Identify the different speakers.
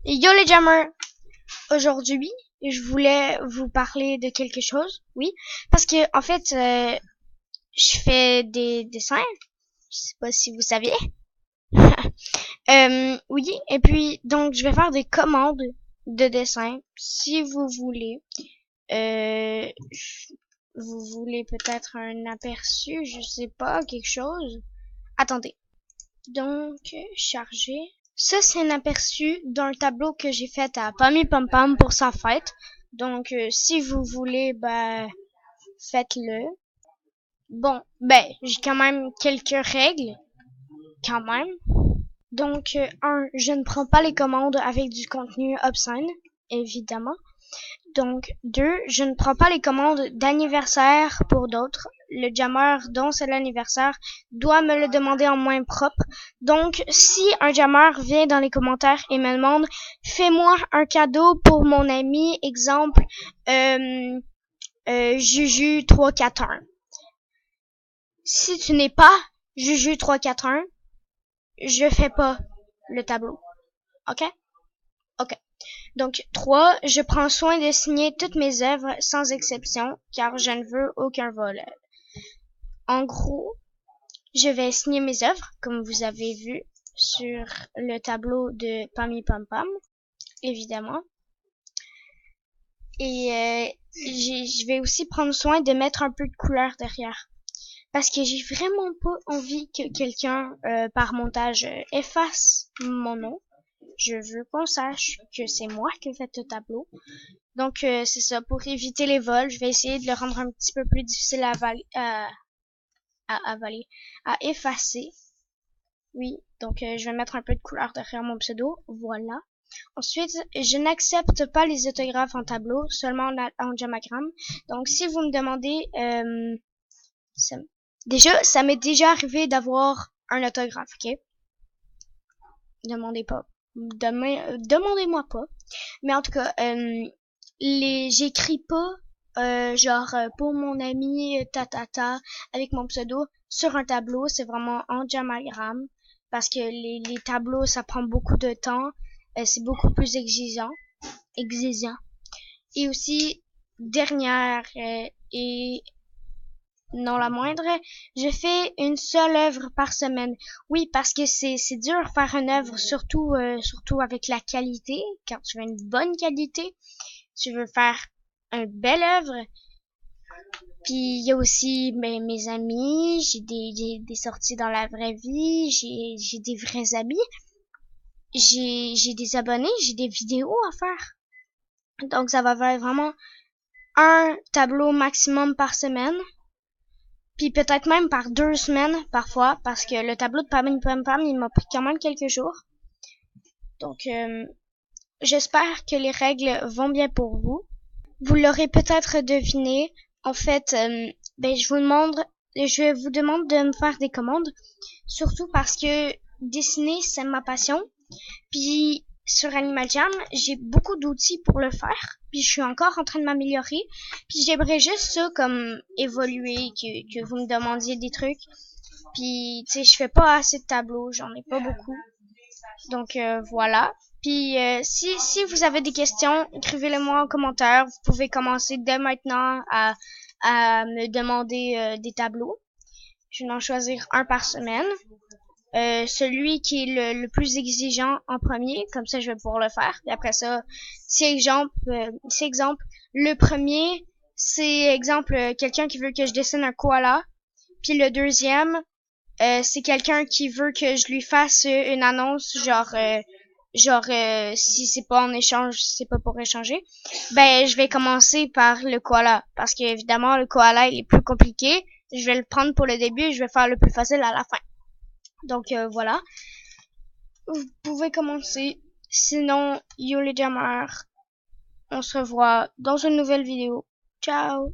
Speaker 1: Yo les jammers! Aujourd'hui, je voulais vous parler de quelque chose, oui, parce que en fait, je fais des dessins. Je sais pas si vous saviez. Oui, et puis donc je vais faire des commandes de dessin. Si vous voulez, euh, vous voulez peut-être un aperçu, je sais pas, quelque chose. Attendez. Donc, charger. Ça, c'est un aperçu d'un tableau que j'ai fait à Pammy Pom Pom pour sa fête. Donc, si vous voulez, faites-le. Bon, j'ai quand même quelques règles, quand même. Donc, je ne prends pas les commandes avec du contenu obscène, évidemment. Donc, 2, je ne prends pas les commandes d'anniversaire pour d'autres. Le jammer dont c'est l'anniversaire doit me le demander en main propre. Donc, si un jammer vient dans les commentaires et me demande « Fais-moi un cadeau pour mon ami, exemple, Juju341 ». Si tu n'es pas Juju341, je fais pas le tableau. OK? OK. Donc, 3, je prends soin de signer toutes mes œuvres sans exception, car je ne veux aucun vol. En gros, je vais signer mes œuvres, comme vous avez vu sur le tableau de Pammy Pom Pom, évidemment. Et je vais aussi prendre soin de mettre un peu de couleur derrière. Parce que j'ai vraiment pas envie que quelqu'un, par montage, efface mon nom. Je veux qu'on sache que c'est moi qui ai fait le tableau. Donc, c'est ça. Pour éviter les vols, je vais essayer de le rendre un petit peu plus difficile à avaler, à effacer. Oui, donc je vais mettre un peu de couleur derrière mon pseudo. Voilà. Ensuite, je n'accepte pas les autographes en tableau, seulement en diagramme. Donc, si vous me demandez, ça, ça m'est déjà arrivé d'avoir un autographe, ok? Demandez-moi pas. Mais en tout cas, j'écris pas pour mon ami tatata avec mon pseudo sur un tableau, c'est vraiment en diagramme parce que les tableaux ça prend beaucoup de temps, c'est beaucoup plus exigeant. Et aussi dernière et non la moindre, je fais une seule œuvre par semaine. Oui, parce que c'est dur de faire une œuvre, surtout avec la qualité. Quand tu veux une bonne qualité, tu veux faire une belle œuvre. Puis il y a aussi mes amis, j'ai des sorties dans la vraie vie, j'ai des vrais amis, j'ai des abonnés, j'ai des vidéos à faire. Donc ça va faire vraiment un tableau maximum par semaine. Puis peut-être même par 2 semaines parfois, parce que le tableau de Pammy Pom Pom, il m'a pris quand même quelques jours. Donc j'espère que les règles vont bien pour vous. Vous l'aurez peut-être deviné. En fait, je vous demande de me faire des commandes, surtout parce que dessiner c'est ma passion. Puis sur Animal Jam, j'ai beaucoup d'outils pour le faire. Puis je suis encore en train de m'améliorer. Puis j'aimerais juste ça comme évoluer, que vous me demandiez des trucs. Puis tu sais, je fais pas assez de tableaux, j'en ai pas beaucoup. Donc voilà. Puis si vous avez des questions, écrivez-les-moi en commentaire. Vous pouvez commencer dès maintenant à me demander des tableaux. Je vais en choisir un par semaine. Celui qui est le plus exigeant en premier, comme ça je vais pouvoir le faire. Et après ça, si exemple, le premier, c'est exemple quelqu'un qui veut que je dessine un koala. Puis le deuxième, c'est quelqu'un qui veut que je lui fasse une annonce, si c'est pas en échange, si c'est pas pour échanger, je vais commencer par le koala, parce que évidemment le koala il est plus compliqué. Je vais le prendre pour le début et je vais faire le plus facile à la fin. Donc voilà, vous pouvez commencer. Sinon, yo les jammers, on se revoit dans une nouvelle vidéo. Ciao!